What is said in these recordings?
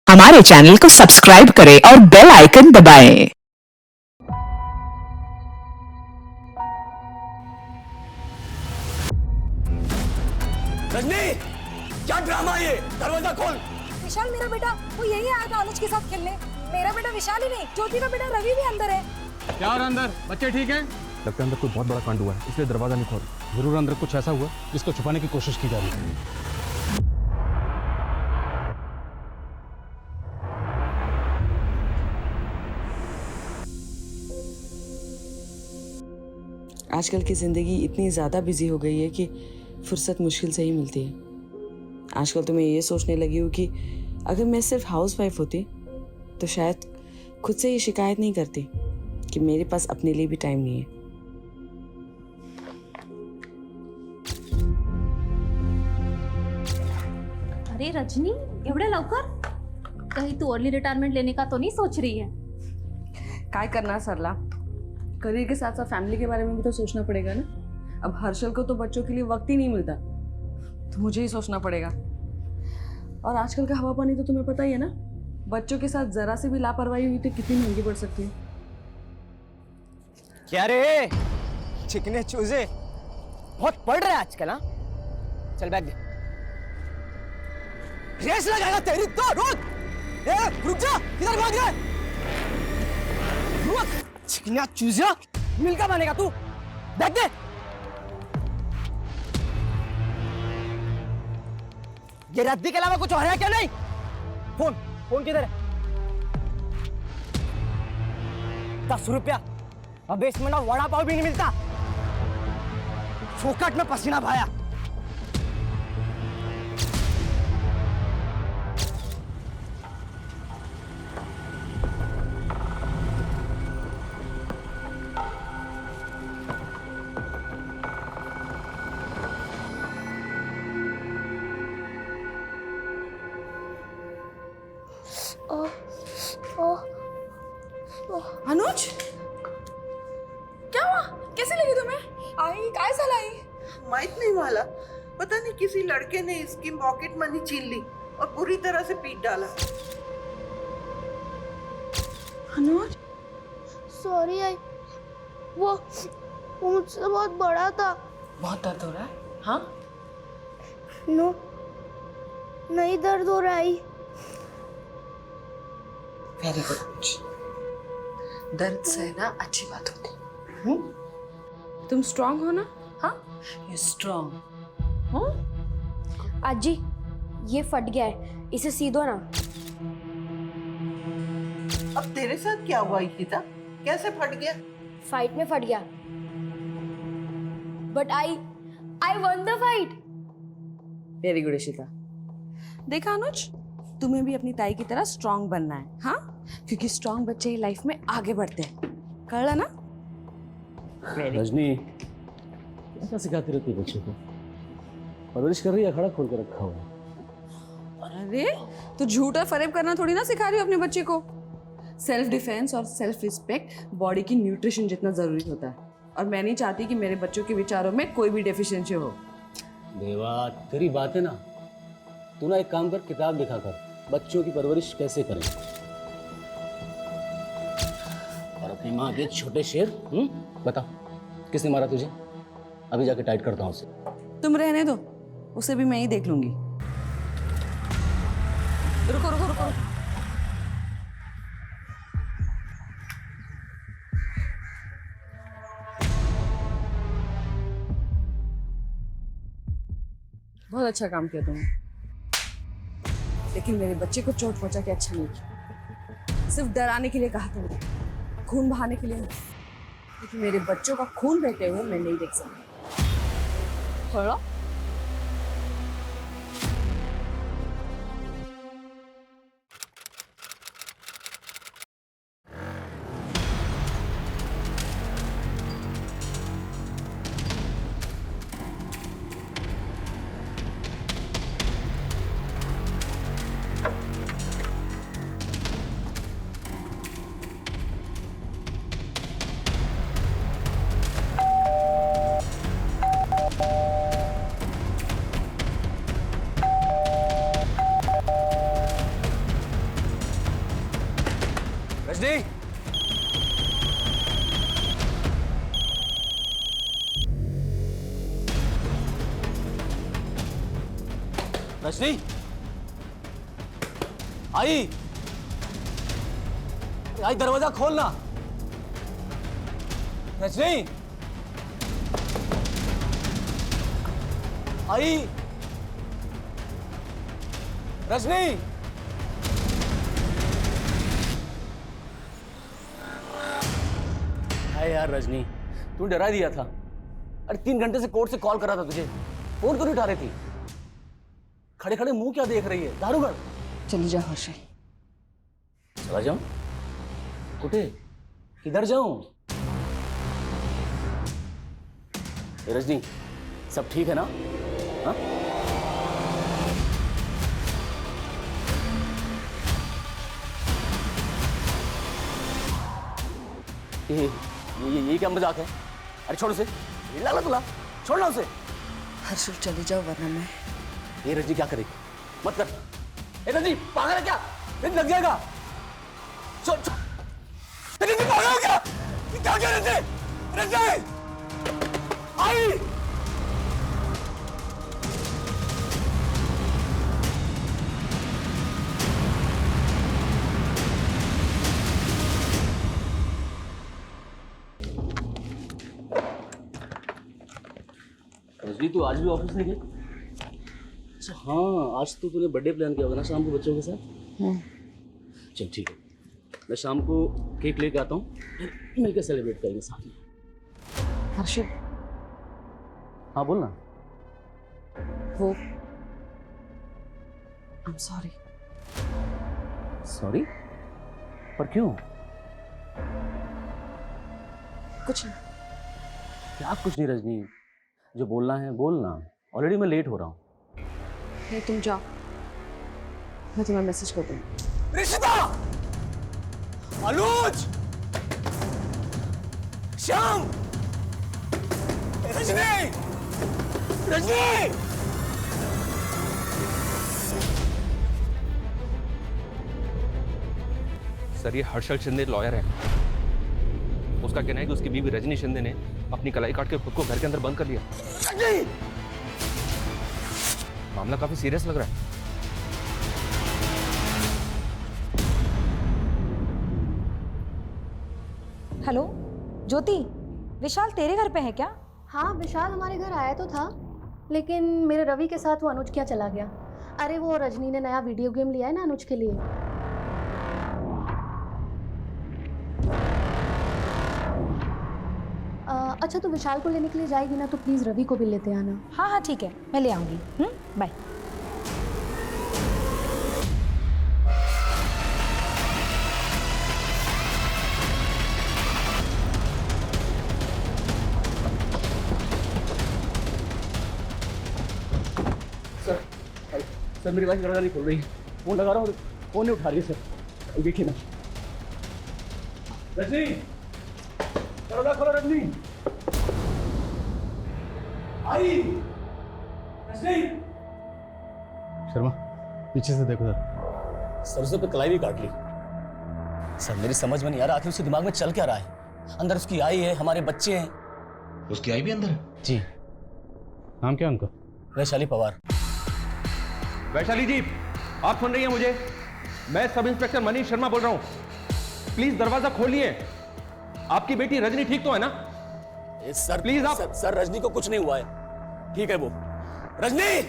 हमारे चैनल को सब्सक्राइब करें और बेल आइकन दबाएं। रजनी, क्या ड्रामा ये? दरवाजा खोल। विशाल मेरा बेटा वो यही आया था अनुज के साथ खेलने। मेरा बेटा विशाल ही नहीं, ज्योति का बेटा रवि भी अंदर है। क्या और अंदर बच्चे ठीक हैं? लगता है अंदर कोई बहुत बड़ा कांड हुआ है, इसलिए दरवाजा नहीं खोल। जरूर अंदर कुछ ऐसा हुआ जिसको छुपाने की कोशिश की जा रही है। आजकल की ज़िंदगी इतनी ज़्यादा बिजी हो गई है कि फुर्सत मुश्किल से ही मिलती है। आजकल तो मैं ये सोचने लगी हूँ कि अगर मैं सिर्फ हाउस वाइफ होती तो शायद खुद से ये शिकायत नहीं करती कि मेरे पास अपने लिए भी टाइम नहीं है। अरे रजनी, एवढे लवकर? कहीं तू अर्ली रिटायरमेंट लेने का तो नहीं सोच रही है? काय करना सरला, करियर के साथ साथ फैमिली के बारे में भी तो सोचना पड़ेगा ना। अब हर्षल को तो बच्चों के लिए वक्त ही नहीं मिलता, तो मुझे ही सोचना पड़ेगा। और आजकल का हवा पानी तो तुम्हें पता ही है ना, बच्चों के साथ जरा से भी लापरवाही हुई तो कितनी महंगी पड़ सकती है। क्या रे, चिकने चूजे बहुत पड़ रहे हैं आजकल। हाँ, चल बैग दे। रेस लगाएगा तेरी तो। रुक जा, किधर भाग रहा है? रुक, चिकना चूजा, मिलकर बनेगा तू। बैग दे। ये रद्दी के अलावा कुछ और है क्या? नहीं। फोन किधर है? 10 रुपया। अब इसमें ना वड़ा पाव भी नहीं मिलता। फोकट में पसीना भाया। अनुज, क्या हुआ? कैसे लगी तुम्हें? आई काय झालं आई? माहित नहीं वाला, पता नहीं किसी लड़के ने इसकी पॉकेट मनी छीन ली और बुरी तरह से पीट डाला। अनुज, सॉरी आई, वो मुझसे बहुत बड़ा था। बहुत दर्द हो रहा है? हाँ? नो, नहीं दर्द हो रहा है। Very good. दर्द सहना अच्छी बात होती। तुम स्ट्रांग हो ना? हाँ, यू स्ट्रांग। हाँ? आजी, ये फट गया है, इसे सी दो ना। अब तेरे साथ क्या हुआ इशिता? कैसे फट गया? फाइट में फट गया, but I one the fight. Very good Ishita. देखा अनुज, तुम्हें भी अपनी ताई की तरह स्ट्रांग बनना है। हाँ, क्योंकि स्ट्रांग बच्चे ही लाइफ में आगे बढ़ते हैं। कर ना? रजनी, क्या सिखाती रहती है बच्चों को? परवरिश कर रही है, अखाड़ा खोल के रखा हुआ है। अरे तो झूठ और फरेब करना थोड़ी ना सिखा रही हो अपने बच्चे को। सेल्फ डिफेंस और सेल्फ रिस्पेक्ट बॉडी की न्यूट्रिशन जितना जरूरी होता है, और मैं नहीं चाहती कि मेरे बच्चों के विचारों में कोई भी डेफिशिएंसी हो। देवा, तेरी बात है ना, तू ना एक काम कर, किताब लिखा कर, बच्चों की परवरिश कैसे करें। और अपनी माँ के छोटे शेर। बता, किसने मारा तुझे? अभी जाके टाइट करता हूँ उसे। तुम रहने दो, उसे भी मैं ही देख लूंगी। रुको रुको रुको, बहुत अच्छा काम किया तुमने, लेकिन मेरे बच्चे को चोट पहुंचा के अच्छा नहीं किया। सिर्फ डराने के लिए कहा तुमने, खून बहाने के लिए नहीं। लेकिन मेरे बच्चों का खून बहते हुए मैं नहीं देख सकती। थोड़ा रजनी, रजनी, आई आई दरवाजा खोलना। रजनी, आई रजनी, हाय यार रजनी, तू डरा दिया था। अरे 3 घंटे से कोर्ट से कॉल करा था तुझे, फोन क्यों नहीं उठा रही थी? खड़े खड़े मुंह क्या देख रही है? दारूगढ़ चली जा हर्षल। चला जाऊं? कुठे? किधर जाऊं? ए रजनी, सब ठीक है ना? हाँ? ये क्या मजाक है? अरे छोड़ उसे, लाला तुला, छोड़ना उसे। हर्षल चली जाओ वरना मैं। ये रजनी क्या करेगी? मत कर। ए रजनी, पागल है क्या? दिन लग जाएगा। छोड़ छोड़। रजनी पागल हो क्या? ये क्या कर रहे थे? रजनी, आई। रजनी, तू आज भी ऑफिस नहीं गई? अच्छा हाँ, आज तो तूने बर्थडे प्लान किया होगा ना शाम को बच्चों के साथ? चल ठीक है, मैं शाम को केक लेके आता हूँ, मिलकर सेलिब्रेट करेंगे साथ में। हर्षल, हाँ बोल ना। वो आई एम सॉरी। सॉरी? पर क्यों? कुछ नहीं। क्या कुछ नहीं रजनी, जो बोलना है बोलना। ऑलरेडी मैं लेट हो रहा हूँ। नहीं तुम जाओ, मैं तुम्हें मैसेज कर दूँगी। रिश्ता, अनुज, श्याम, रजनी, रजनी। सर ये हर्षल शिंदे लॉयर है। उसका कहना है कि उसकी बीवी रजनी शिंदे ने अपनी कलाई काट के खुद को घर के अंदर बंद कर लिया। मामला काफी सीरियस लग रहा है। हेलो ज्योति, विशाल तेरे घर पे है क्या? हाँ, विशाल हमारे घर आया तो था, लेकिन मेरे रवि के साथ वो अनुज क्या चला गया। अरे वो रजनी ने नया वीडियो गेम लिया है ना अनुज के लिए। अच्छा तो विशाल को लेने के लिए जाएगी ना, तो प्लीज़ रवि को भी लेते आना। हाँ हाँ ठीक है, मैं ले आऊँगी। बाय। सर मेरी वाइफ दरवाजा नहीं खोल रही है। फोन लगा रहा हूँ, फोन नहीं उठा रही है सर। देखिए ना। रजनी, दरवाजा खोलो रजनी। आई। रजनी। शर्मा पीछे से देखो सर। सरसों पे कलाई भी काट ली। सर मेरी समझ में नहीं आ रहा आखिर उसके दिमाग में चल क्या रहा है। अंदर उसकी आई है, हमारे बच्चे हैं। उसकी आई भी अंदर है? जी। नाम क्या उनका? वैशाली पवार। वैशाली जी, आप सुन रही हैं मुझे? मैं सब इंस्पेक्टर मनीष शर्मा बोल रहा हूँ। प्लीज दरवाजा खोलिए। आपकी बेटी रजनी ठीक तो है ना? सर प्लीज आप। सर रजनी को कुछ नहीं हुआ है, ठीक है वो। रजनी,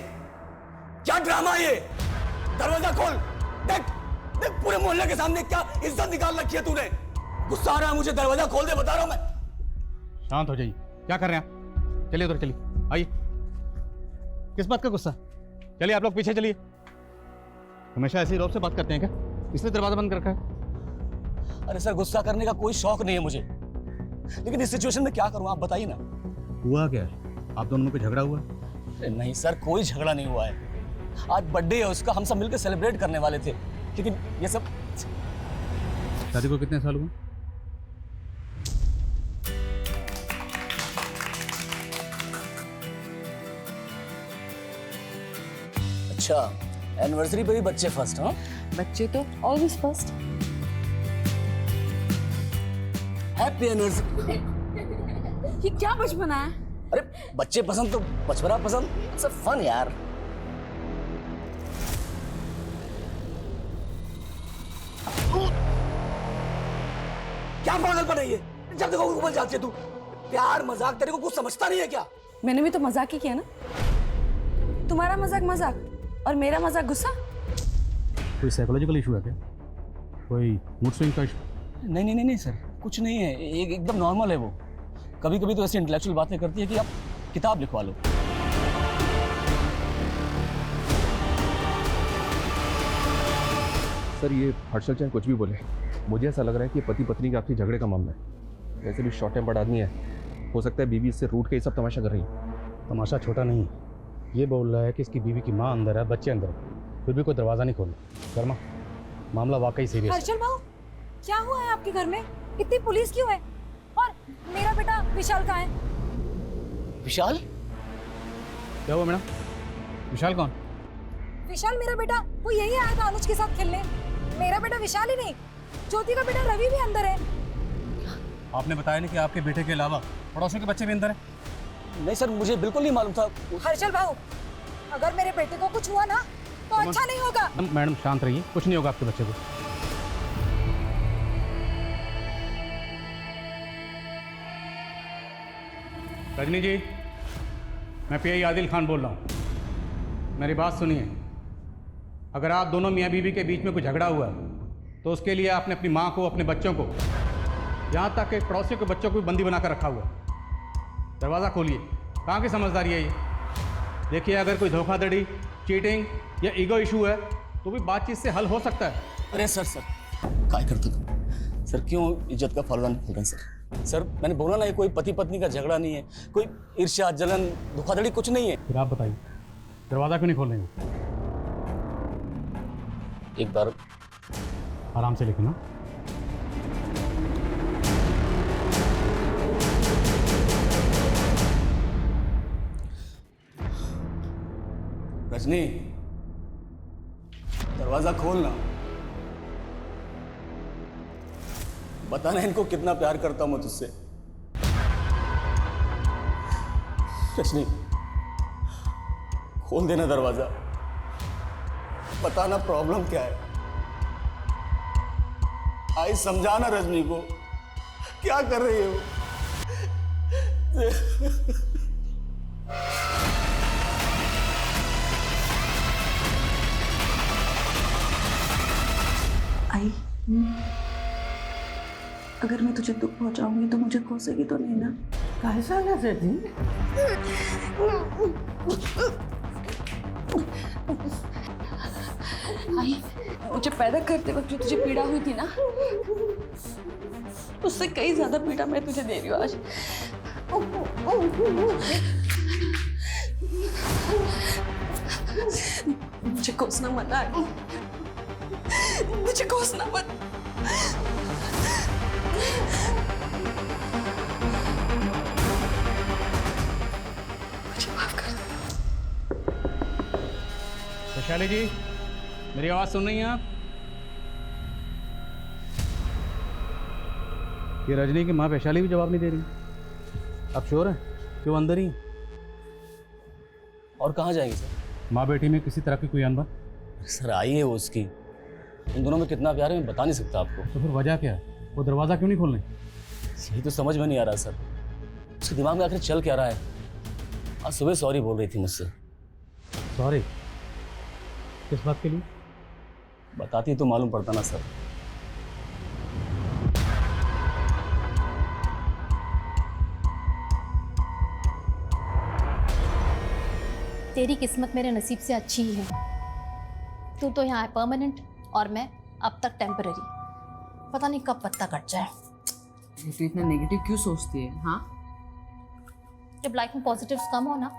क्या ड्रामा है ये? दरवाजा खोल। देख देख, पूरे मोहल्ले के सामने क्या इज्जत निकाल रखी है तूने। गुस्सा आ रहा है मुझे, दरवाजा खोल दे, बता रहा हूं मैं। शांत हो जाइए, क्या कर रहे हैं आप? चलिए उधर चलिए, आइए। किस बात का गुस्सा? चलिए आप लोग पीछे चलिए। हमेशा ऐसे ही रौब से बात करते हैं क्या? इसलिए दरवाजा बंद कर रखा है। अरे सर, गुस्सा करने का कोई शौक नहीं है मुझे, लेकिन इस सिचुएशन में क्या करूं आप बताइए ना। हुआ क्या है? आप दोनों में कोई झगड़ा हुआ? नहीं सर, कोई झगड़ा नहीं हुआ है। आज बर्थडे है उसका, हम सब मिलकर सेलिब्रेट करने वाले थे, लेकिन ये सब। शादी को कितने साल हुए? अच्छा, एनिवर्सरी पे भी बच्चे फर्स्ट? हाँ, बच्चे तो ऑलवेज फर्स्ट। Happy anniversary. ये क्या बचपना है? अरे बच्चे पसंद तो बचपना पसंद, इट्स अ फन यार। क्या पागलपन है ये? जब देखो उबल जाती है तू। प्यार मजाक तेरे को कुछ समझता नहीं है क्या? मैंने भी तो मजाक ही किया ना। तुम्हारा मजाक मजाक और मेरा मजाक गुस्सा। कोई साइकोलॉजिकल इशू है क्या? कोई मूड स्विंग का इशू? नहीं नहीं नहीं नहीं सर, कुछ नहीं है, एकदम नॉर्मल है वो। कभी कभी तो ऐसी इंटेलेक्चुअल बातें करती है कि आप किताब लिखवा लो। सर ये हर्षल चाहे कुछ भी बोले, मुझे ऐसा लग रहा है कि पति पत्नी के आपसी झगड़े का मामला है। वैसे भी शॉर्ट टेम्पर्ड आदमी है, हो सकता है बीवी इससे रूठ के ये सब तमाशा कर रही है। तमाशा छोटा नहीं, ये बोल रहा है कि इसकी बीवी की माँ अंदर है, बच्चे अंदर है, फिर भी कोई दरवाज़ा नहीं खोल। शर्मा, मामला वाकई सीरियस है। हर्षल भाऊ, क्या हुआ है आपके घर में? इतनी पुलिस क्यों है? और मेरा बेटा विशाल कहाँ है? विशाल? क्या हुआ मैडम? विशाल कौन? विशाल मेरा बेटा, वो यही आया था अनुज के साथ खेलने। मेरा बेटा विशाल ही नहीं, ज्योति का बेटा रवि भी अंदर है। आपने बताया नहीं कि आपके बेटे के अलावा पड़ोसियों के बच्चे भी अंदर हैं? नहीं सर, मुझे बिल्कुल नहीं मालूम था। हर्षल भाऊ, अगर मेरे बेटे को कुछ हुआ ना तो अच्छा नहीं होगा। मैडम शांत रहिए, कुछ नहीं होगा आपके बच्चे को। रजनी जी, मैं पीआई आदिल खान बोल रहा हूँ। मेरी बात सुनिए, अगर आप दोनों मियाँ बीवी के बीच में कोई झगड़ा हुआ तो उसके लिए आपने अपनी माँ को, अपने बच्चों को, यहाँ तक कि पड़ोसियों के बच्चों को भी बंदी बनाकर रखा हुआ। दरवाज़ा खोलिए। कहाँ की समझदारी है ये? देखिए, अगर कोई धोखाधड़ी, चीटिंग या ईगो इशू है तो भी बातचीत से हल हो सकता है। अरे सर काय करते तुम? सर क्यों इज्जत का फलदान खोल रहे हैं सर? सर मैंने बोला ना, ये कोई पति पत्नी का झगड़ा नहीं है, कोई ईर्ष्या, जलन, धोखाधड़ी कुछ नहीं है। फिर आप बताइए, दरवाज़ा क्यों नहीं खोल रहे हैं? एक बार आराम से लिखना। रजनी, दरवाजा खोलना। बताना इनको कितना प्यार करता हूं मैं तुझसे। रजनी, खोल देना दरवाजा। बताना प्रॉब्लम क्या है। आई समझाना रजनी को, क्या कर रही है वो। आई, अगर मैं तुझे दुख पहुंचाऊंगी तो मुझे कोसेगी तो नहीं ना? कैसा लगा जी? आई, मुझे पैदा करते वक्त जो तुझे पीड़ा हुई थी ना, उससे कई ज्यादा पीड़ा मैं तुझे दे रही हूँ आज। मुझे कोसना मत आई, मुझे कोसना मत। मुझे माफ कर दो। वैशाली जी, मेरी आवाज़ सुन रही हैं आप? ये रजनी की माँ वैशाली भी जवाब नहीं दे रही। आप श्योर हैं कि वो अंदर ही हैं? और कहाँ जाएंगे सर? माँ बेटी में किसी तरह की कोई अनबन? सर आई है वो उसकी, इन दोनों में कितना प्यार है मैं बता नहीं सकता आपको। तो फिर वजह क्या है? वो दरवाज़ा क्यों नहीं खोल रहे? यही तो समझ में नहीं आ रहा सर, उसके दिमाग में आखिर चल क्या रहा है। आज सुबह सॉरी बोल रही थी मुझसे। सॉरी? किस बात के लिए? बताती तो मालूम पड़ता ना सर। तेरी किस्मत मेरे नसीब से अच्छी ही है। तू तो यहाँ है परमानेंट और मैं अब तक टेम्पररी। पता नहीं कब पत्ता कट जाए। तू इतना नेगेटिव क्यों सोचती है? हाँ, जब लाइफ में पॉजिटिव्स कम हो ना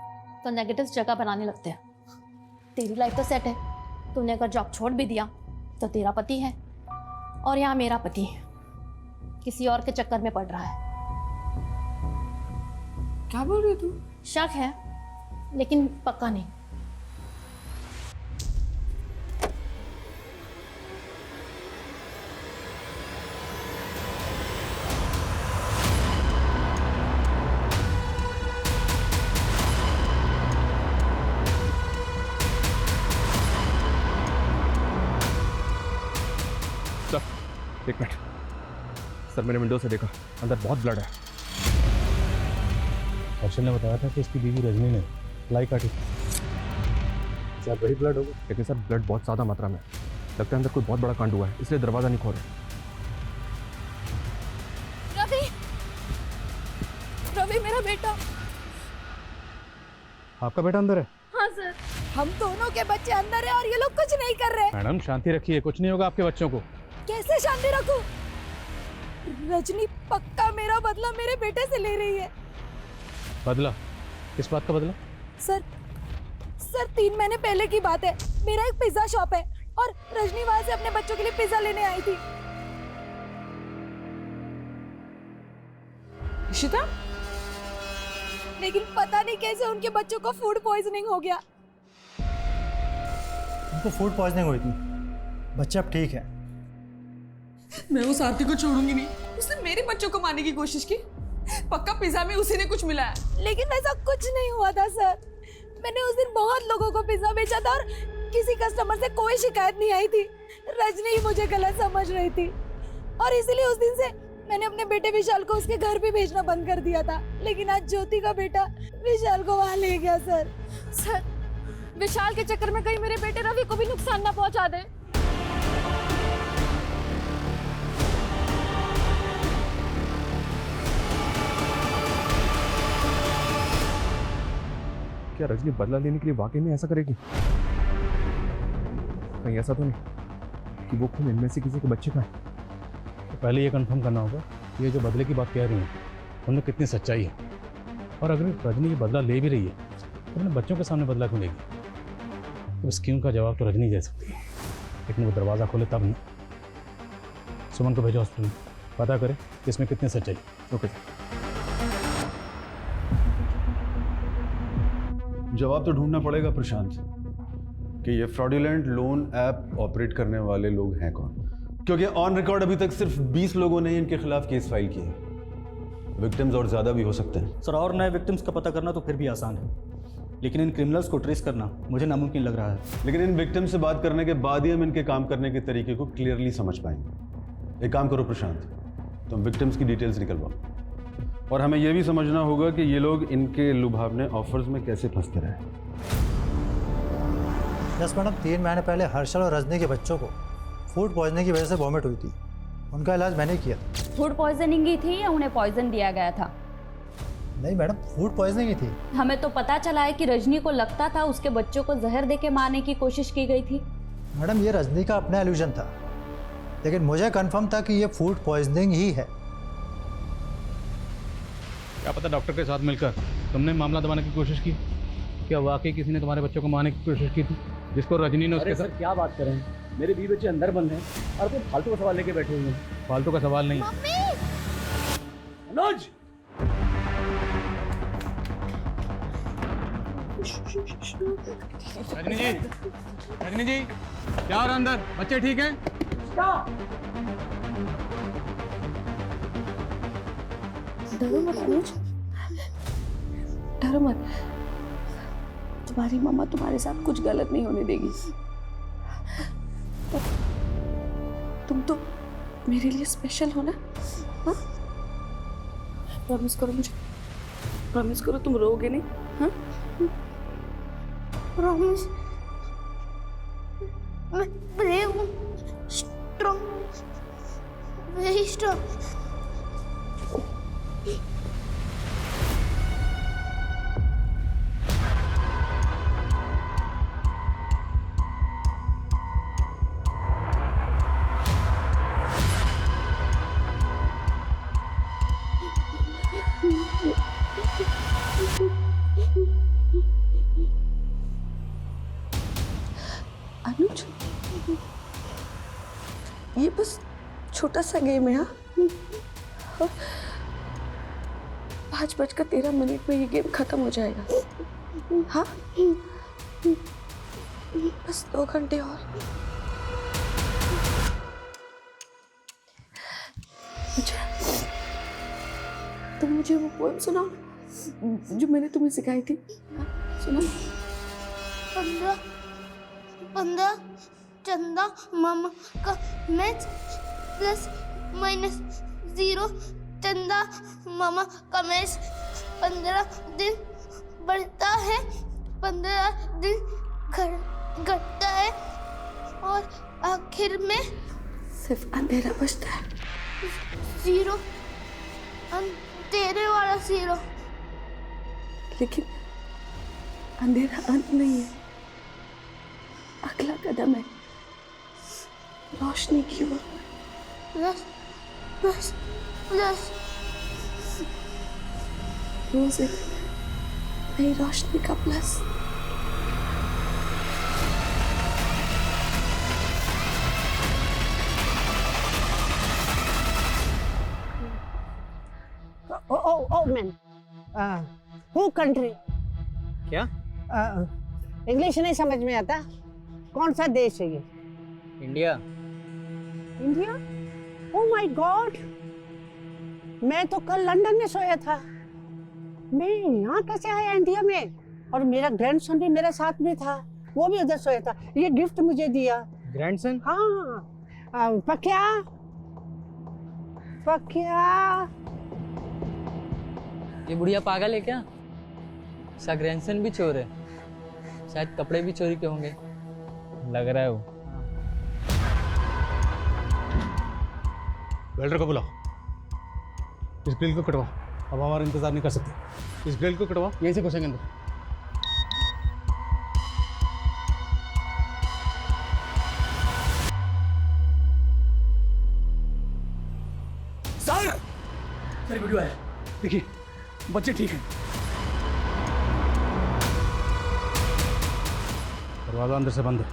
तो नेगेटिव्स जगह बनाने लगते हैं। तेरी लाइफ तो सेट है, तूने अगर जॉब छोड़ भी दिया तो तेरा पति है और यहाँ मेरा पति किसी और के चक्कर में पड़ रहा है। क्या बोल रही तू? शक है लेकिन पक्का नहीं। सर एक मिनट सर, मैंने विंडो से देखा, अंदर बहुत ब्लड है। हर्षल ने बताया था कि इसकी बीवी रजनी ने लाई काटी। क्या वही ब्लड होगा? लेकिन सर ब्लड बहुत ज़्यादा मात्रा में है, लगता है अंदर कोई बहुत बड़ा कांड हुआ है, इसलिए दरवाज़ा नहीं खोल रहे। रवि, रवि मेरा बेटा। आपका बेटा अंदर है? हाँ सर। हम दोनों के बच्चे अंदर है और ये लोग कुछ नहीं कर रहे। मैडम शांति रखिए, कुछ नहीं होगा आपके बच्चों को। कैसे शांति रखूं? रजनी पक्का मेरा बदला मेरे बेटे से ले रही है। बदला? किस बात का बदला? सर 3 महीने पहले की बात है। मेरा एक पिज्जा शॉप है और रजनी वहां से अपने बच्चों के लिए पिज्जा लेने आई थी। इशिता, लेकिन पता नहीं कैसे उनके बच्चों को फूड पॉइजनिंग हो गया। उनको फूड पॉइजनिंग हुई थी, बच्चा अब ठीक है। मैं उस आरती को छोड़ूंगी नहीं। उसने मेरे बच्चों को मारने की कोशिश की। पक्का पिज्जा में उसी ने कुछ मिलाया। लेकिन ऐसा कुछ नहीं हुआ था सर। मैंने उस दिन बहुत लोगों को पिज्जा बेचा था और किसी कस्टमर से कोई शिकायत नहीं आई थी। रजनी ही मुझे गलत समझ रही थी और इसीलिए उस दिन से मैंने अपने बेटे विशाल को उसके घर भी भेजना बंद कर दिया था। लेकिन आज ज्योति का बेटा विशाल को वहां ले गया सर। सर विशाल के चक्कर में कहीं मेरे बेटे रवि को भी नुकसान ना पहुंचा दे। क्या रजनी बदला लेने के लिए वाकई में ऐसा करेगी? कहीं ऐसा तो नहीं कि वो खून इनमें से किसी के बच्चे का है? तो पहले ये कंफर्म करना होगा कि ये जो बदले की बात कह रही हैं उनमें कितनी सच्चाई है, और अगर रजनी ये बदला ले भी रही है तो अपने बच्चों के सामने बदला क्यों लेगी? तो इस स्कीम का जवाब तो रजनी दे सकती है, लेकिन वो दरवाज़ा खोले तब नहीं। सुमन को भेजो हॉस्पिटल में, पता करें कि इसमें कितनी सच्चाई। ओके। जवाब तो ढूंढना पड़ेगा प्रशांत कि ये फ्रॉडुलेंट लोन ऐप ऑपरेट करने वाले लोग हैं कौन, क्योंकि ऑन रिकॉर्ड अभी तक सिर्फ 20 लोगों ने इनके खिलाफ केस फाइल किए हैं। विक्टिम्स और ज़्यादा भी हो सकते हैं। सर और नए विक्टिम्स का पता करना तो फिर भी आसान है, लेकिन इन क्रिमिनल्स को ट्रेस करना मुझे नामुमकिन लग रहा है। लेकिन इन विक्टिम से बात करने के बाद ही हम इनके काम करने के तरीके को क्लियरली समझ पाएंगे। एक काम करो प्रशांत, तुम विक्टिम्स की डिटेल्स निकलवाओ और हमें यह भी समझना होगा कि ये लोग इनके लुभावने ऑफर्स में कैसे फंसते रहे। यस मैडम, 3 महीने पहले हर्षल और रजनी के बच्चों को फूड पॉइजनिंग की वजह से वॉमिट हुई थी। उनका इलाज मैंने किया। फूड पॉइजनिंग ही थी या उन्हें पॉइजन दिया गया था? नहीं मैडम, फूड पॉइजनिंग ही थी। हमें तो पता चला है कि रजनी को लगता था उसके बच्चों को जहर देके मारने की कोशिश की गई थी। मैडम ये रजनी का अपना एल्यूजन था, लेकिन मुझे कंफर्म था कि ये फूड पॉइजनिंग ही है। क्या पता डॉक्टर के साथ मिलकर तुमने मामला दबाने की कोशिश की? क्या वाकई किसी ने तुम्हारे बच्चों को मारने की कोशिश की थी, जिसको रजनी ने उसके साथ? क्या बात करें, मेरे 20 बच्चे अंदर बंद हैं और तुम फालतू का सवाल लेके बैठे हुए हैं। फालतू का सवाल नहीं। मनोज, रजनी जी क्या हो रहा अंदर? बच्चे ठीक हैं? डरो मत अनुज, डरो मत। तुम्हारी मम्मा तुम्हारे साथ कुछ गलत नहीं होने देगी। तुम तो मेरे लिए स्पेशल हो ना? हाँ? प्रॉमिस करो मुझे, प्रॉमिस करो तुम रोओगे नहीं। हाँ? प्रॉमिस, मैं ब्रेव हूँ, स्ट्रॉन्ग, वेरी स्ट्रॉन्ग। अनुज, ये बस छोटा सा गेम है। हाँ, 5:13 में ये गेम खत्म हो जाएगा। हाँ, बस 2 घंटे और। तुम मुझे वो पोएम सुनाओ जो मैंने तुम्हें सिखाई थी। हाँ, सुनाओ। 15 चंदा मामा का मैच प्लस माइनस 0 चंदा मामा का मैच 15 दिन बढ़ता है 15 दिन घटता है और आखिर में सिर्फ अंधेरा बचता है। 0 अंधेरे वाला 0। लेकिन अंधेरा अंत नहीं है, अगला कदम है रोशनी की ओर। प्लस प्लस प्लस रोज एक नई रोशनी का plus. Oh man, who country? क्या? इंग्लिश नहीं समझ में आता। कौन सा देश है ये? India. India? Oh my God! मैं तो कल लंदन में सोया था। मैं यहाँ कैसे आया इंडिया में? और मेरा ग्रैंडसन भी मेरे साथ में था, वो भी उधर सोया था। ये गिफ्ट मुझे दिया। ग्रैंडसन? हाँ। पक्या पक्या। ये बुढ़िया पागल है क्या? इसका ग्रैंडसन भी चोर है, शायद कपड़े भी चोरी के होंगे, लग रहा है वो। वेल्डर को बुलाओ, इस ग्रिल को कटवाओ, अब हमारा इंतजार नहीं कर सकते। इस ग्रिल को कटवाओ, यहीं से घुसेंगे अंदर। सर वीडियो है, देखिए बच्चे ठीक हैं। दरवाजा अंदर से बंद है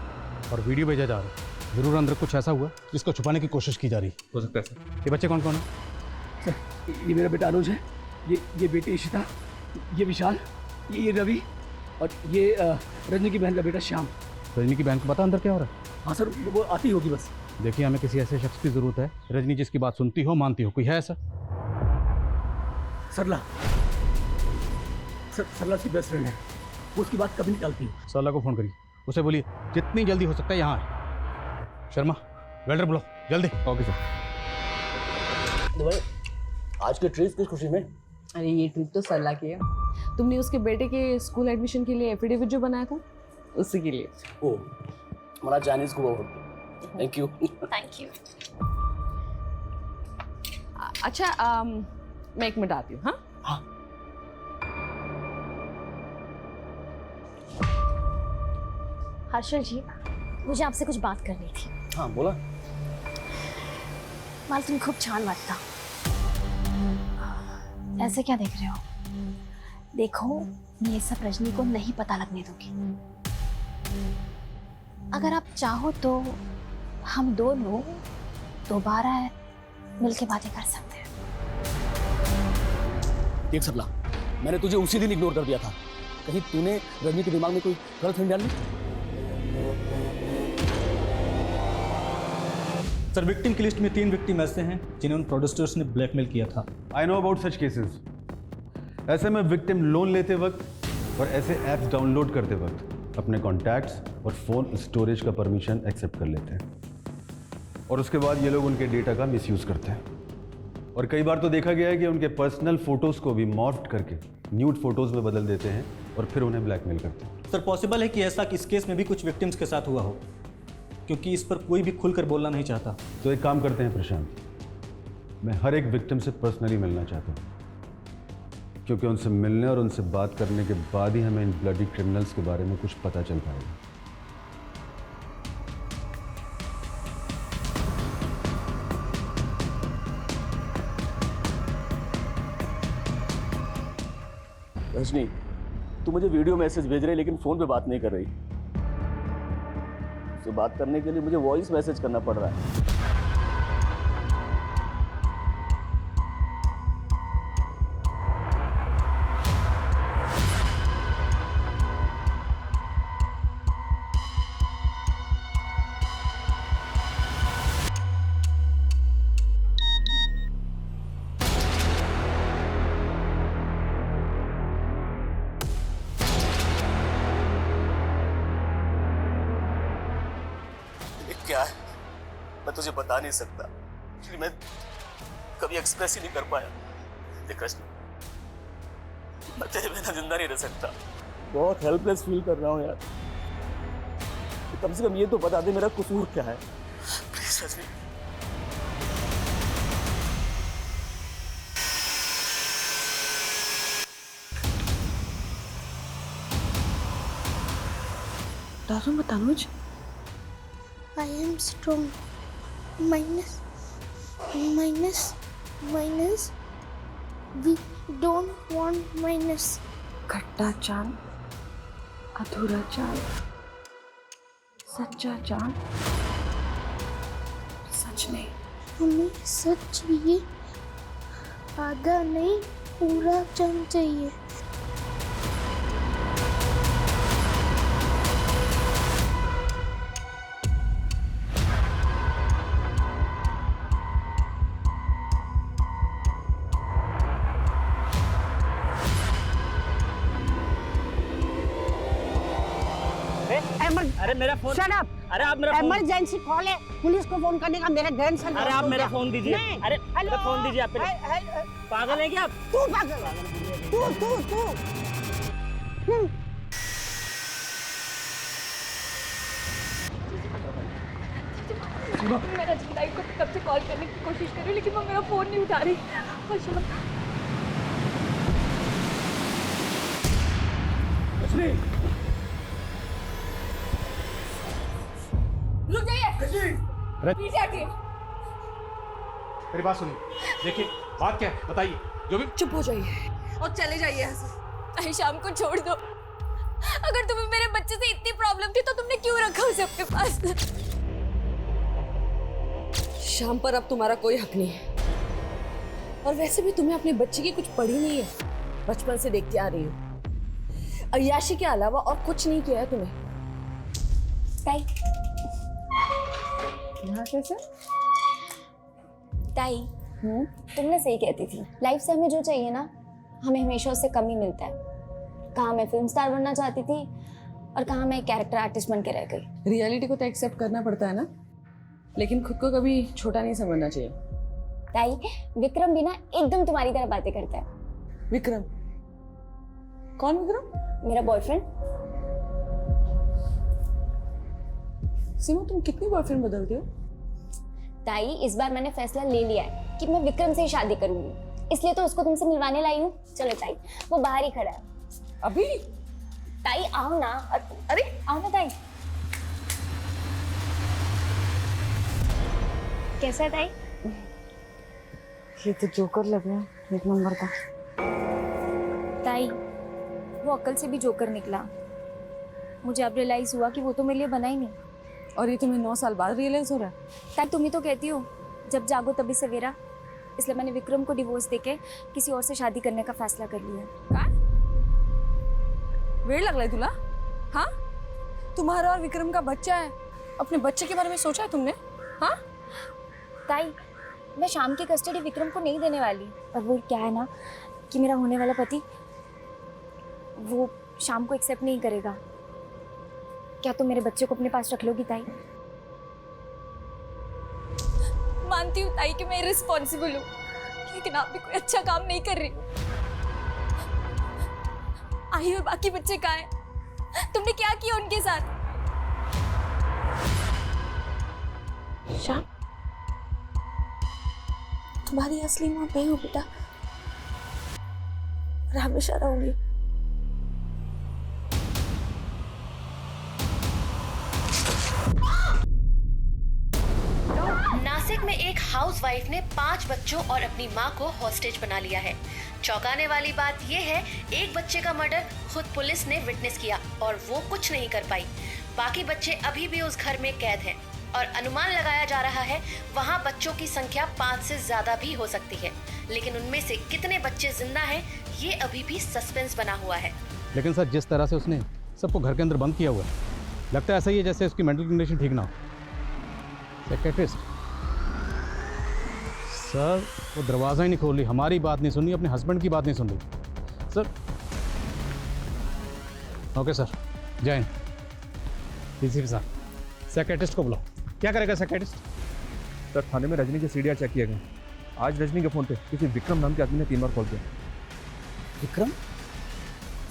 और वीडियो भेजा जा रहा है। जरूर अंदर कुछ ऐसा हुआ जिसको छुपाने की कोशिश की जा रही हो सकता है सर। ये बच्चे कौन कौन है? सर ये मेरा बेटा अनुज है, ये बेटी इशिता, ये विशाल, ये रवि और ये रजनी की बहन का बेटा श्याम। रजनी की बहन को पता अंदर क्या हो रहा है? हाँ सर, वो आती होगी बस। देखिए हमें किसी ऐसे शख्स की जरूरत है रजनी जिसकी बात सुनती हो, मानती हो। कोई है ऐसा? सरला, सरला की बेस्ट फ्रेंड है, वो उसकी बात कभी नहीं टालती है। सरला को फोन करिए, उसे बोलिए जितनी जल्दी हो सकता है यहाँ आए। शर्मा, वेल्डर बुलाओ जल्दी। Okay sir. भाई आज के ट्रिप किस खुशी में? अरे ये ट्रिप तो सरला की है। तुमने उसके बेटे के स्कूल एडमिशन के लिए एफिडेविट जो बनाया था, उसी के लिए। ओ, हमारा चाइनीज को थैंक यू। Thank you. अच्छा मैं एक मिनट आती हूँ। हाँ हाँ। हर्षल जी, मुझे आपसे कुछ बात करनी थी। हाँ बोला। मला तुम्ही खूप छान वाटता। ऐसे क्या देख रहे हो? देखो, मैं ये सब रजनी को नहीं पता लगने दूंगी। अगर आप चाहो तो हम दोनों दोबारा मिलके बातें कर सकते हैं। देख सबला, मैंने तुझे उसी दिन इग्नोर कर दिया था। कहीं तूने रजनी के दिमाग में कोई गलत फहमी डाल ली? सर, विक्टिम की लिस्ट में 3 विक्टिम ऐसे हैं जिन्हें उन प्रोड्यूसर्स ने ब्लैकमेल किया था। I know about such cases. ऐसे में विक्टिम लोन लेते वक्त और ऐसे ऐप्स डाउनलोड करते वक्त अपने कॉन्टैक्ट्स और फ़ोन स्टोरेज का परमिशन एक्सेप्ट कर लेते हैं और उसके बाद ये लोग उनके डेटा का मिसयूज़ करते हैं। और कई बार तो देखा गया है कि उनके पर्सनल फ़ोटोज़ को भी मॉर्फ्ड करके न्यूड फोटोज़ में बदल देते हैं और फिर उन्हें ब्लैकमेल करते हैं। सर, पॉसिबल है कि ऐसा इस केस में भी कुछ विक्टिम्स के साथ हुआ हो, क्योंकि इस पर कोई भी खुलकर बोलना नहीं चाहता। तो एक काम करते हैं प्रशांत, मैं हर एक विक्टिम से पर्सनली मिलना चाहता हूँ, क्योंकि उनसे मिलने और उनसे बात करने के बाद ही हमें इन ब्लडी क्रिमिनल्स के बारे में कुछ पता चल पाएगा। रजनी, तू मुझे वीडियो मैसेज भेज रही लेकिन फोन पे बात नहीं कर रही। उससे बात करने के लिए मुझे वॉइस मैसेज करना पड़ रहा है। मैं तुझे बता नहीं सकता, क्योंकि मैं कभी एक्सप्रेस ही नहीं कर पाया। देख रश्मि, मैं तेरे बिना जिंदा नहीं रह सकता। बहुत हेल्पलेस फील कर रहा हूँ यार। कम से कम ये तो बता दे मेरा कसूर क्या है, प्लीज रश्मि। दारू मत अनुज। I am strong. Minus. We don't want minus. खट्टा चांद, अधूरा चांद, सच्चा चांद, सच नहीं। हमें सच चाहिए, आधा नहीं पूरा चांद चाहिए। अरे मेरा फोन। Shut up. अरे आप मेरा फोन। इमरजेंसी कॉल है, पुलिस को फोन करने का। मेरे ग्रैंडसन। अरे आप मेरा फोन दीजिए। अरे मेरा फोन दीजिए आप। पागल है क्या आप? तू पागल है। तू मैं रजनी ताई को कब से कॉल करने की कोशिश कर रही हूँ, लेकिन वो मेरा फोन नहीं उठा रही। रुक जाइए। पीछे हटिए। मेरी बात सुनिए, देखिए बात क्या है बताइए। जो भी। चुप हो जाइए और चले जाइए यहाँ से। शाम को छोड़ दो। अगर तुम्हें मेरे बच्चे से इतनी प्रॉब्लम थी तो तुमने क्यों रखा उसे अपने पास? शाम पर अब तुम्हारा कोई हक नहीं है। और वैसे भी तुम्हें अपने बच्चे की कुछ पड़ी नहीं है, बचपन से देखती आ रही हो। अय्याशी के अलावा और कुछ नहीं किया है तुम्हें। ताई, यहाँ कैसे? ताई, तुमने सही कहती थी। लाइफ से हमें जो चाहिए ना, हमें हमेशा उससे कम ही मिलता है। कहाँ मैं फिल्म स्टार बनना चाहती थी और कहाँ मैं कैरेक्टर आर्टिस्ट बन के रह गई। रियलिटी को तो एक्सेप्ट करना पड़ता है ना, लेकिन खुद को कभी छोटा नहीं समझना चाहिए। ताई, विक्रम भी ना एकदम तुम्हारी तरह बातें करता है। विक्रम? कौन विक्रम? मेरा बॉयफ्रेंड। सीमा, तुम कितनी बॉयफ्रेंड बदलती हो? ताई, इस बार मैंने फैसला ले लिया है कि मैं विक्रम से ही शादी करूंगी, इसलिए तो उसको तुमसे मिलवाने लाई हूँ। चलो ताई, वो बाहर ही खड़ा है। अभी? ताई आओ ना। अरे आओ ना ताई। कैसा है ताई? ये तो जोकर लग रहा है, एक नंबर का। ताई, वो अक्ल से भी जोकर निकला। मुझे अब रियलाइज हुआ कि वो तो मेरे लिए बना ही नहीं। और ये तुम्हें 9 साल बाद रियलाइज हो रहा है? ताई, तुम ही तो कहती हो जब जागो तभी सवेरा। इसलिए मैंने विक्रम को डिवोर्स देके किसी और से शादी करने का फैसला कर लिया। काय? वेड़ लग रहा है तुला? हाँ, तुम्हारा और विक्रम का बच्चा है। अपने बच्चे के बारे में सोचा है तुमने? हाँ ताई, मैं शाम की कस्टडी विक्रम को नहीं देने वाली। और वो क्या है ना कि मेरा होने वाला पति वो शाम को एक्सेप्ट नहीं करेगा। क्या तुम मेरे बच्चे को अपने पास रख लोगी ताई? मानती हूँ ताई कि मैं रिस्पॉन्सिबल हूँ, लेकिन आप भी कोई अच्छा काम नहीं कर रही। आई और बाकी बच्चे कहाँ हैं? तुमने क्या किया उनके साथ? शाम, तुम्हारी असली माँ मैं हूँ बेटा, और हमेशा रहूंगी। नासिक में एक हाउसवाइफ ने 5 बच्चों और अपनी मां को हॉस्टेज बना लिया है। चौंकाने वाली बात यह है, एक बच्चे का मर्डर खुद पुलिस ने विटनेस किया और वो कुछ नहीं कर पाई। बाकी बच्चे अभी भी उस घर में कैद हैं और अनुमान लगाया जा रहा है वहां बच्चों की संख्या 5 से ज्यादा भी हो सकती है। लेकिन उनमें से कितने बच्चे जिंदा हैं, ये अभी भी सस्पेंस बना हुआ है। लेकिन सर, जिस तरह से उसने सबको घर के अंदर बंद किया हुआ है, लगता है ऐसा ही है जैसे उसकी मेंटल कंडीशन ठीक ना हो। साइकियाट्रिस्ट सर, वो दरवाज़ा ही नहीं खोल रही, हमारी बात नहीं सुन रही, अपने हस्बैंड की बात नहीं सुन रही सर। ओके सर, जय हिंद। डीसीपी साहब, साइकियाट्रिस्ट को बुलाओ। क्या करेगा साइकियाट्रिस्ट? सर थाने में रजनी के सीडीआर चेक किए गए। आज रजनी के फ़ोन पे किसी विक्रम नाम के आदमी ने 3 बार कॉल किया। विक्रम?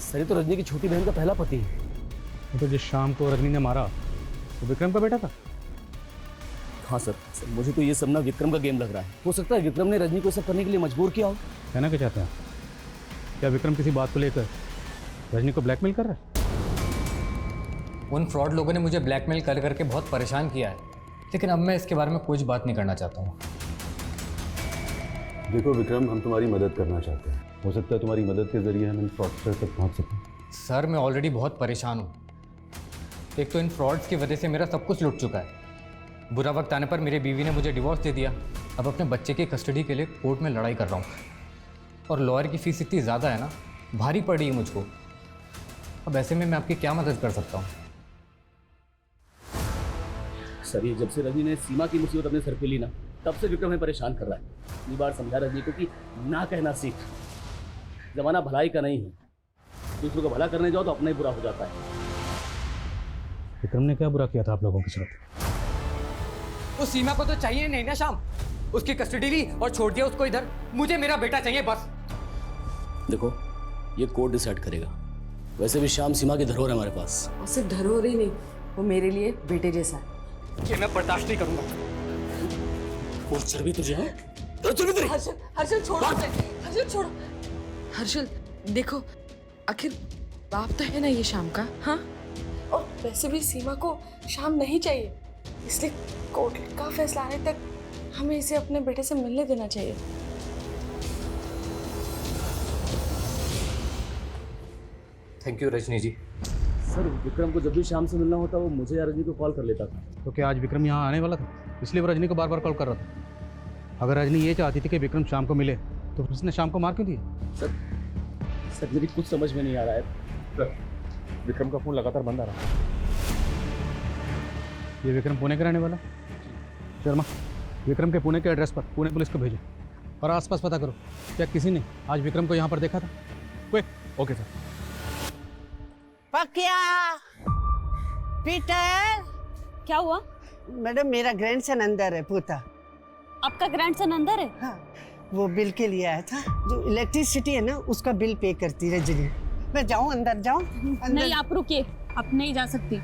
सर ये तो रजनी की छोटी बहन का पहला पति है। तो जिस शाम को रजनी ने मारा तो विक्रम का बेटा था। हाँ सर, मुझे तो ये सब ना विक्रम का गेम लग रहा है। हो सकता है विक्रम ने रजनी को सब करने के लिए मजबूर किया हो। कहना क्या चाहते हैं? क्या विक्रम किसी बात को लेकर रजनी को ब्लैकमेल कर रहा है? उन फ्रॉड लोगों ने मुझे ब्लैकमेल कर करके बहुत परेशान किया है, लेकिन अब मैं इसके बारे में कुछ बात नहीं करना चाहता हूँ। देखो विक्रम, हम तुम्हारी मदद करना चाहते हैं। हो सकता है तुम्हारी मदद के जरिए हम इन फ्रॉडस्टर तक पहुँच सकें। सर मैं ऑलरेडी बहुत परेशान हूँ। एक तो इन फ्रॉड्स की वजह से मेरा सब कुछ लुट चुका है। बुरा वक्त आने पर मेरी बीवी ने मुझे डिवोर्स दे दिया। अब अपने बच्चे की कस्टडी के लिए कोर्ट में लड़ाई कर रहा हूँ, और लॉयर की फीस इतनी ज़्यादा है ना, भारी पड़ रही है मुझको। अब ऐसे में मैं आपकी क्या मदद कर सकता हूँ? सर ये जब से रजनी ने सीमा की मुसीबत अपने सर पे ली ना, तब से विक्रम हमें परेशान कर रहा है। इतनी बार समझा रजनी को कि ना कहना सीख। जमाना भलाई का नहीं है, दूसरों का भला करने जाओ तो अपना ही बुरा हो जाता है। विक्रम ने क्या बुरा किया था आप लोगों के साथ? उस सीमा को तो चाहिए नहीं ना श्याम, उसकी कस्टडी ली और छोड़ दिया उसको इधर। मुझे मेरा बेटा चाहिए बस। देखो ये कोर्ट डिसाइड करेगा। वैसे भी श्याम सीमा की धरोहर है हमारे पास। और सिर्फ धरोहर ही नहीं, वो मेरे लिए बेटे जैसा है। ये मैं बर्दाश्त नहीं करूंगा। और सर भी तुझे है? हर्षल, हर्षल छोड़ो उसे। हर्षल छोड़ो। हर्षल देखो, आखिर बाप तो है ना ये शाम का, हाँ? और वैसे भी सीमा को शाम नहीं चाहिए, इसलिए कोर्ट का फैसला आने तक हमें इसे अपने बेटे से मिलने देना चाहिए। Thank you Rajni ji. Sir Vikram को जब भी शाम से मिलना होता वो मुझे या रजनी को कॉल कर लेता था। तो क्या आज विक्रम यहाँ आने वाला था, इसलिए वो रजनी को बार बार कॉल कर रहा था? अगर रजनी ये चाहती थी कि विक्रम शाम को मिले तो उसने शाम को मार क्यों दिया? सर मेरी कुछ समझ में नहीं आ रहा है। सर विक्रम का फ़ोन लगातार बंद आ रहा है। ये विक्रम पुणे का रहने वाला? शर्मा, विक्रम के पुणे के एड्रेस पर पुणे पुलिस को भेजो और आसपास पता करो क्या किसी ने आज विक्रम को यहाँ पर देखा था। Quick. Okay sir. Pakya Peter, क्या हुआ? मैडम मेरा ग्रैंडसन अंदर है। पूता आपका ग्रैंडसन अंदर है? हाँ, वो बिल के लिए आया था। जो इलेक्ट्रिसिटी है ना उसका बिल पे करती रजनी। मैं जाऊँ अंदर जाऊँ? नहीं आप रुकिए, आप नहीं जा सकती।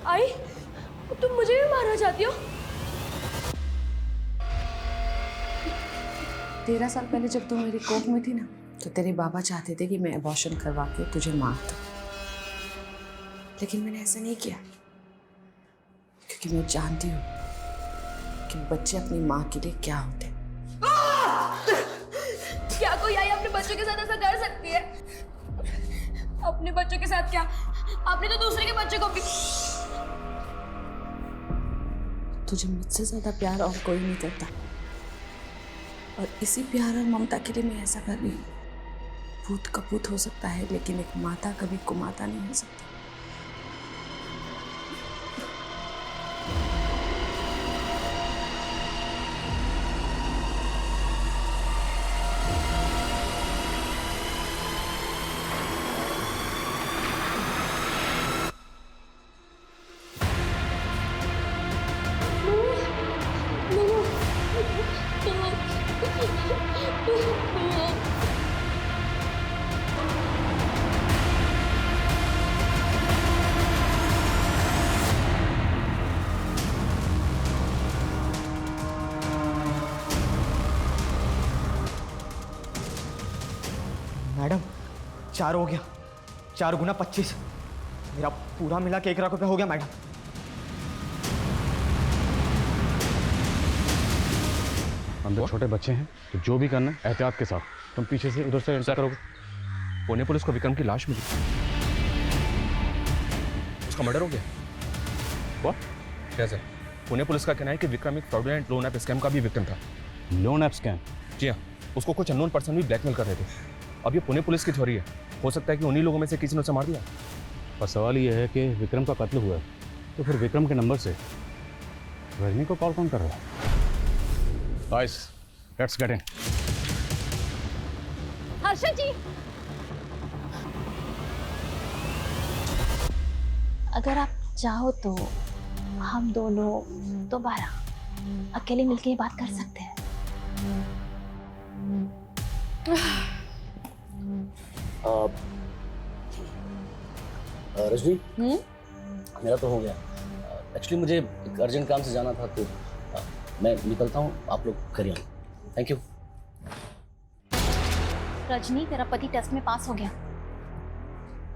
आई, तुम मुझे भी मारना चाहती हो? 13 साल पहले जब तू मेरी कोख में थी ना, तो तेरे बाबा चाहते थे कि मैं अबॉर्शन करवा के तुझे मार दूं, लेकिन मैंने ऐसा नहीं किया, क्योंकि मैं जानती हूँ कि बच्चे अपनी माँ के लिए क्या होते हैं। क्या कोई आई अपने बच्चों के साथ ऐसा कर सकती है? अपने बच्चों के साथ क्या, आपने तो दूसरे के बच्चे को भी। तुझे मुझसे ज्यादा प्यार और कोई नहीं करता, और इसी प्यार और ममता के लिए मैं ऐसा कर रही हूँ। भूत कपूत हो सकता है, लेकिन एक माता कभी कुमाता नहीं हो सकती। मैडम 4 हो गया, 4 गुना 25, मेरा पूरा मिला के 1 लाख रुपए हो गया मैडम। अंदर छोटे बच्चे हैं तो जो भी करना है एहतियात के साथ। तुम पीछे से उधर से एंटर करोगे। पुणे पुलिस को विक्रम की लाश मिली, उसका मर्डर हो गया। What? कैसे? पुणे पुलिस का कहना है कि विक्रम एक फ्रॉडुलेंट लोन ऐप स्कैम का भी विक्टिम था। Loan app scam? जी हाँ, उसको कुछ अननोन पर्सन भी ब्लैकमेल कर रहे थे। अब ये पुणे पुलिस की थ्योरी है, हो सकता है कि उन्हीं लोगों में से किसी ने उसे मार दिया। और सवाल ये है कि विक्रम का कत्ल हुआ है, तो फिर विक्रम के नंबर से रजनी को कॉल कौन कर रहा है? Guys, let's get in. Harshal ji, अगर आप चाहो तो हम दोनों दोबारा अकेले मिलके ये बात कर सकते हैं। रजनी, मेरा तो हो गया। एक्चुअली मुझे एक अर्जेंट काम से जाना था, तो मैं निकलता हूँ, आप लोग करिए। Thank you. रजनी, तेरा पति टेस्ट में पास हो गया।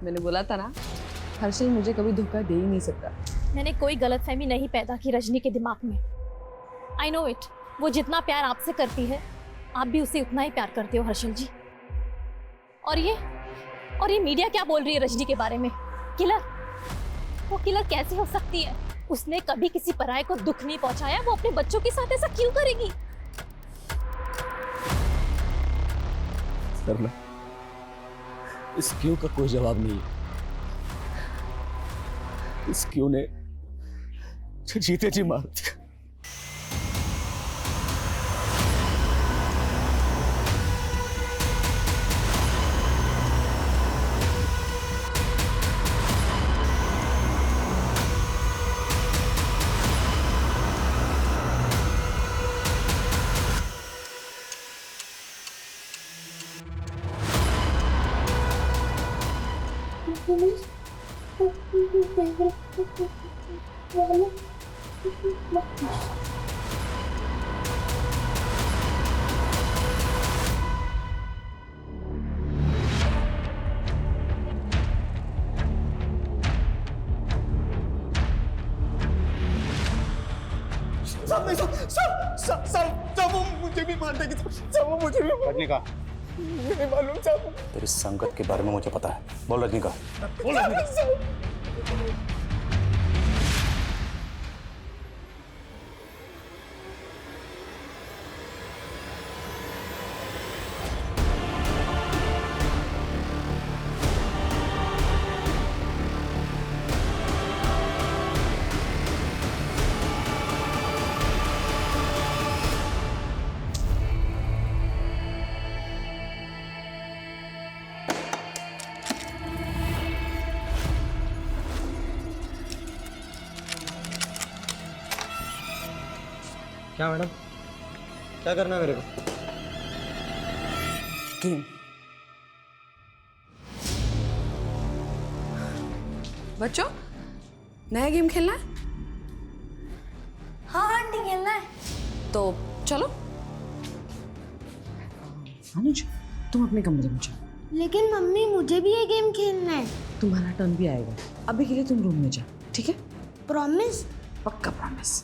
मैंने बोला था ना, हर्षल मुझे कभी धोखा दे ही नहीं सकता। मैंने कोई गलतफहमी नहीं पैदा की रजनी के दिमाग में। आई नो इट, वो जितना प्यार आपसे करती है, आप भी उसे उतना ही प्यार करते हो हर्षल जी। और ये मीडिया क्या बोल रही है रजनी के बारे में? किलर, वो किलर कैसे हो सकती है? उसने कभी किसी पराये को दुख नहीं पहुंचाया, वो अपने बच्चों के साथ ऐसा क्यों करेगी? सरला, इस क्यों का कोई जवाब नहीं है। इस क्यों ने जीते जी मार दिया। सब वो मुझे भी मार देगी, सब वो मुझे भी मार। रजनी का नहीं मालूम साहब। तेरी संगत के बारे में मुझे पता है। बोल रजनी का। बोल रजनी का। क्या मैडम, क्या करना है मेरे को? गेम। बच्चों, नया गेम खेलना है? हाँ आंटी, खेलना है। तो चलो। अनुज, तुम अपने कमरे में जाओ। लेकिन मम्मी, मुझे भी ये गेम खेलना है। तुम्हारा टर्न भी आएगा। अभी के लिए तुम रूम में जाओ, ठीक है? प्रॉमिस? पक्का प्रॉमिस।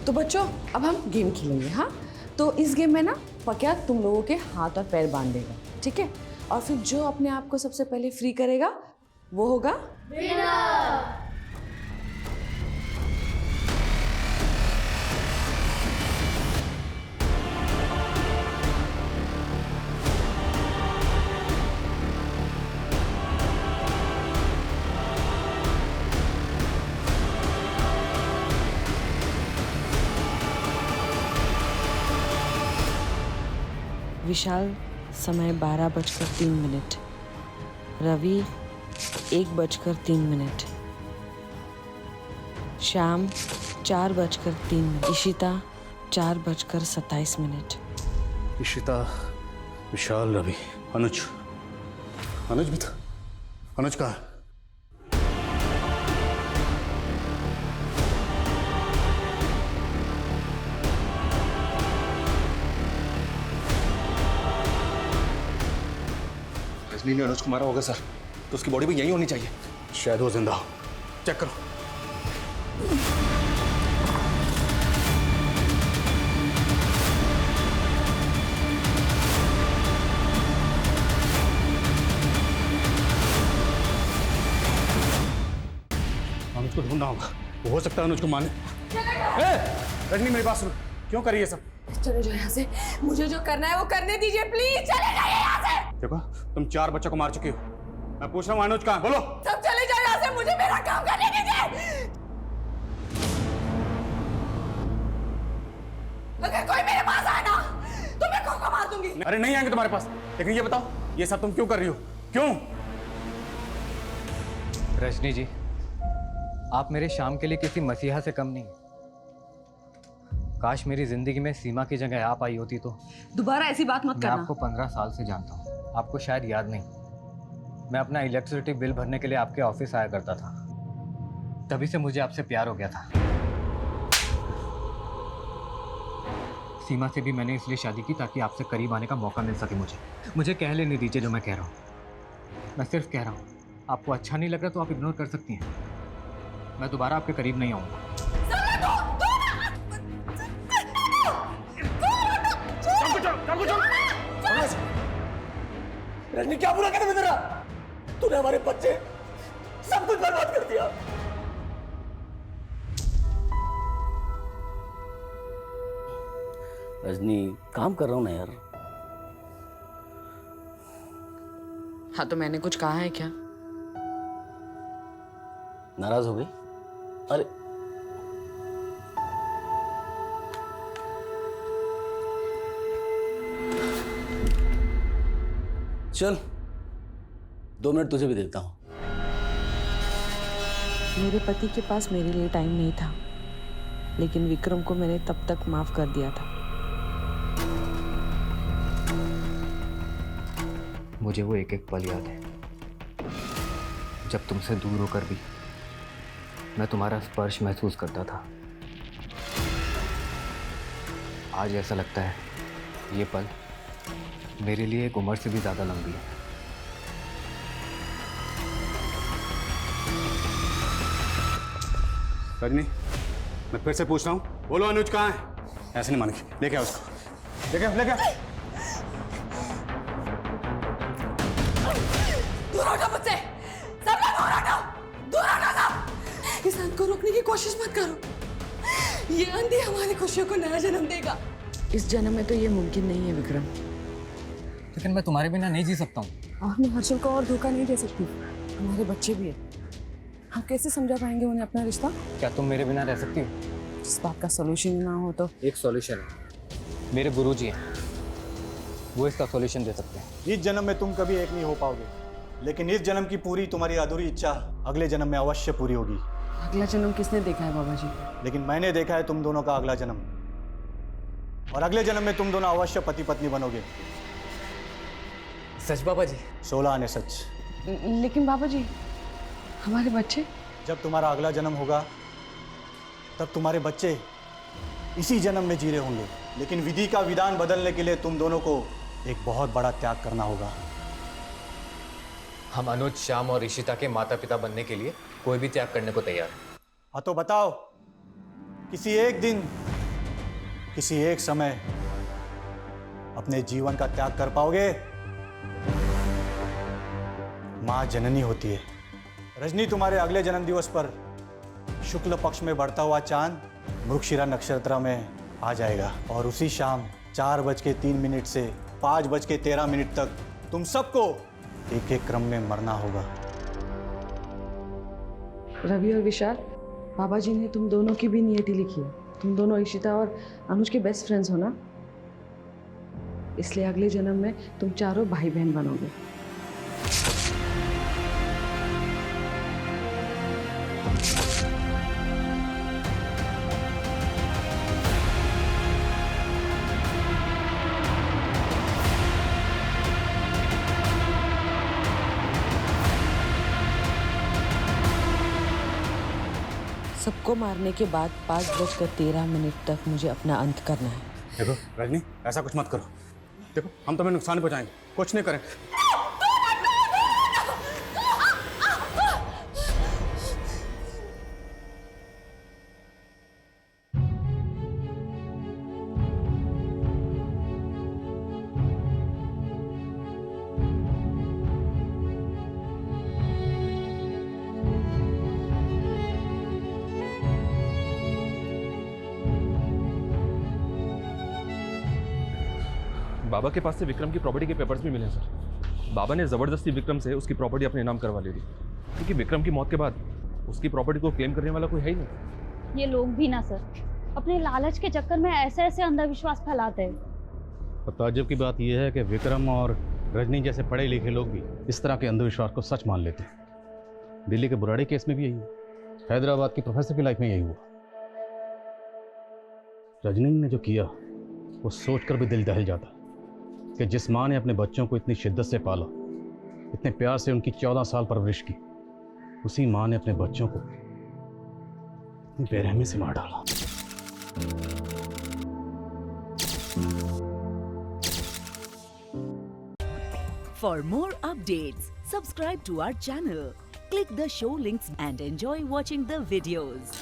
तो बच्चों, अब हम गेम खेलेंगे। हाँ, तो इस गेम में ना पक्या तुम लोगों के हाथ और पैर बांध देगा, ठीक है? और फिर जो अपने आप को सबसे पहले फ्री करेगा वो होगा विनर। विशाल, समय 12:03। रवि 1:03। श्याम 4:03। इशिता 4:27। इशिता, विशाल, रवि, अनुज। अनुज भी था। अनुज कहाँ है? रजनी ने अनुज को मारा होगा सर, तो उसकी बॉडी भी यहीं होनी चाहिए। शायद वो जिंदा हो। चेक करो। अनुज को ढूंढना होगा, वो हो सकता है अनुज को मारने। रजनी मेरी बात सुनो, क्यों कर रही है सब? चले जाओ यहाँ से, मुझे जो करना है वो करने दीजिए प्लीज, चले जाइए यहाँ से। देखो तुम 4 बच्चों को मार चुकी हो, मैं पूछ रहा हूँ अनुज कहाँ? बोलो। सब चले जाओ यहाँ से, मुझे मेरा काम करने दीजिए। अगर कोई मेरे पास आए ना तो मैं खुद को मार दूंगी। अरे नहीं आएंगे तुम्हारे पास, लेकिन ये बताओ ये सब तुम क्यों कर रही हो? क्यों? रजनी जी, आप मेरे शाम के लिए किसी मसीहा से कम नहीं। काश मेरी जिंदगी में सीमा की जगह आप आई होती तो। दोबारा ऐसी बात मत मैं करना। आपको 15 साल से जानता हूँ, आपको शायद याद नहीं। मैं अपना इलेक्ट्रिसिटी बिल भरने के लिए आपके ऑफिस आया करता था, तभी से मुझे आपसे प्यार हो गया था। सीमा से भी मैंने इसलिए शादी की ताकि आपसे करीब आने का मौका मिल सके। मुझे कह लेने दीजिए जो मैं कह रहा हूँ। मैं सिर्फ कह रहा हूँ, आपको अच्छा नहीं लग रहा तो आप इग्नोर कर सकती हैं। मैं दोबारा आपके करीब नहीं आऊँगा। रजनी क्या बुरा कहने में तेरा? तूने हमारे बच्चे सब कुछ बर्बाद कर दिया। रजनी काम कर रहा हूँ ना यार। हाँ तो मैंने कुछ कहा है क्या? नाराज हो गई? अरे चल 2 मिनट तुझे भी देता हूँ। मेरे पति के पास मेरे लिए टाइम नहीं था, लेकिन विक्रम को मैंने तब तक माफ कर दिया था। मुझे वो एक एक पल याद है जब तुमसे दूर होकर भी मैं तुम्हारा स्पर्श महसूस करता था। आज ऐसा लगता है ये पल मेरे लिए एक उम्र से भी ज्यादा लंबी है। रजनी मैं फिर से पूछ रहा हूँ, बोलो अनुज कहाँ है? ऐसे नहीं मानेगी, लेके आओ उसको, लेके आओ, लेके आओ। दूर हटो मुझसे, सब लोग दूर हटो, दूर हटो सब। इस अंत को रोकने की कोशिश मत करो, ये अंधी हमारी खुशियों को नया जन्म देगा। इस जन्म में तो ये मुमकिन नहीं है विक्रम। लेकिन मैं तुम्हारे बिना नहीं जी सकता हूँ। और मैं हर्षल को और धोखा नहीं दे सकती, हमारे बच्चे भी हैं। हम कैसे समझा पाएंगे उन्हें अपना रिश्ता? क्या तुम मेरे बिना रह सकती हो? इस बात का सॉल्यूशन ना हो तो? एक सॉल्यूशन है, मेरे गुरुजी हैं, वो इसका सॉल्यूशन दे सकते हैं। इस जन्म में तुम कभी एक नहीं हो पाओगे, लेकिन इस जन्म की पूरी तुम्हारी अधूरी इच्छा अगले जन्म में अवश्य पूरी होगी। अगला जन्म किसने देखा है बाबा जी? लेकिन मैंने देखा है तुम दोनों का अगला जन्म, और अगले जन्म में तुम दोनों अवश्य पति पत्नी बनोगे। सच बाबा जी? 16 आने सच। लेकिन बाबा जी हमारे बच्चे? जब तुम्हारा अगला जन्म होगा तब तुम्हारे बच्चे इसी जन्म में जी रहे होंगे, लेकिन विधि का विधान बदलने के लिए तुम दोनों को एक बहुत बड़ा त्याग करना होगा। हम अनुज, श्याम और ऋषिता के माता पिता बनने के लिए कोई भी त्याग करने को तैयार है। हाँ तो बताओ, किसी एक दिन, किसी एक समय अपने जीवन का त्याग कर पाओगे? माँ जननी होती है। रजनी, तुम्हारे अगले जन्म दिवस पर शुक्ल पक्ष में बढ़ता हुआ चांद मृगशिरा नक्षत्र में आ जाएगा, और उसी शाम 4:03 से 5:13 तक तुम सबको एक एक क्रम में मरना होगा। रवि और विशाल, बाबा जी ने तुम दोनों की भी नियति लिखी है। तुम दोनों इशिता और अनुज के बेस्ट फ्रेंड्स हो ना, इसलिए अगले जन्म में तुम चारों भाई बहन बनोगे। सबको मारने के बाद 5:13 तक मुझे अपना अंत करना है। देखो रजनी, ऐसा कुछ मत करो। देखो हम तुम्हें नुकसान पहुंचाएंगे, कुछ नहीं करें। बाबा के पास से विक्रम की प्रॉपर्टी के पेपर्स भी मिले हैं सर। बाबा ने ज़बरदस्ती विक्रम से उसकी प्रॉपर्टी अपने नाम करवा ली थी, क्योंकि विक्रम की मौत के बाद उसकी प्रॉपर्टी को क्लेम करने वाला कोई है ही नहीं। ये लोग भी ना सर, अपने लालच के चक्कर में ऐसे ऐसे अंधविश्वास फैलाते हैं। और ताज्जुब की बात यह है कि विक्रम और रजनी जैसे पढ़े लिखे लोग भी इस तरह के अंधविश्वास को सच मान लेते हैं। दिल्ली के बुराड़ी केस में भी यही हुआ, हैदराबाद की प्रोफेसर की लाइफ में यही हुआ। रजनी ने जो किया वो सोचकर भी दिल दहल जाता कि जिस माँ ने अपने बच्चों को इतनी शिद्दत से पाला, इतने प्यार से उनकी 14 साल परवरिश की, उसी माँ ने अपने बच्चों को इतनी बेरहमी से मार डाला। For more updates, subscribe to our channel, click the show links and enjoy watching the videos.